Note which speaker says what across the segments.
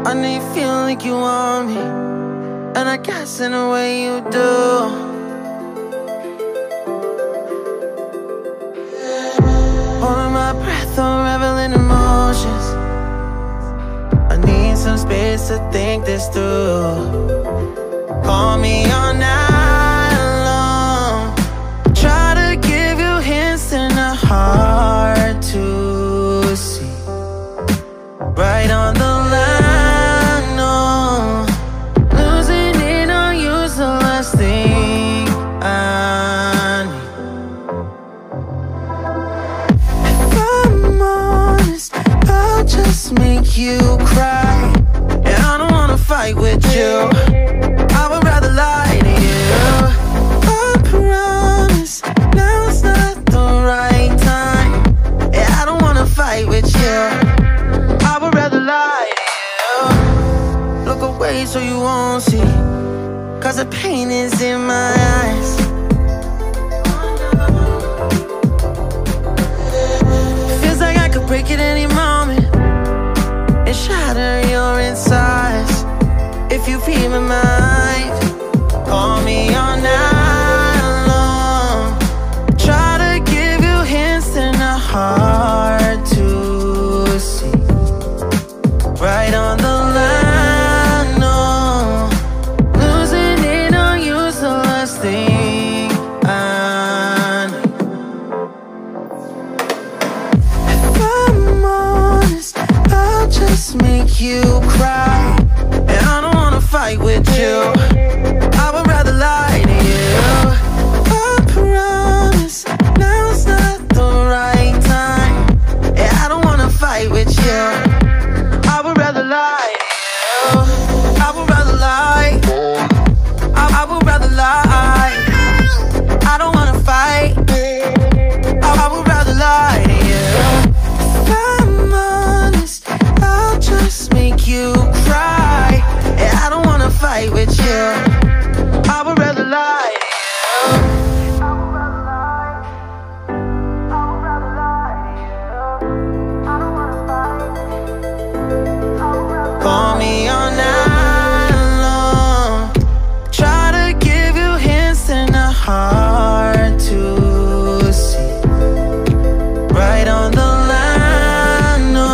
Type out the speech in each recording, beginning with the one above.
Speaker 1: I know you feel like you want me, and I guess in a way you do. Holding my breath, unraveling emotions. I need some space to think this through. Call me all night long, try to give you hints and a heart to see. Right on the line, no, losing it on you's the last thing I need. If I'm honest, I'll just make you cry, and I don't wanna fight with you. I would rather lie to you. I promise now's not the right time, and I don't wanna fight with you. I would rather lie to you. Look away so you won't see, 'cause the pain is in my eyes. Feels like I could break at any moment and shatter your insides. If you feel my mind, call me all night long, try to give you hints and a heart to see. Right on the line, no, losing it on you's the last thing I need. If I'm honest, I'll just make you cry, and I don't wanna fight with you. I would rather lie to you. I promise now's not the right time, and I don't wanna fight with you. I would rather lie to you. I would rather lie. I would rather lie. I don't wanna fight. I would rather lie to you. If I'm honest, I'll just make you cry, and I don't wanna fight with you. I would rather lie to you. Call me all night long, try to give you hints and a heart to see. Right on the line, no,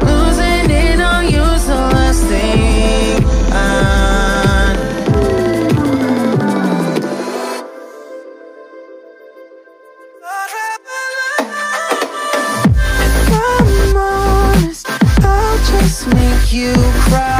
Speaker 1: losing it on you's the last thing I need. If I'm honest, I'll just make you cry,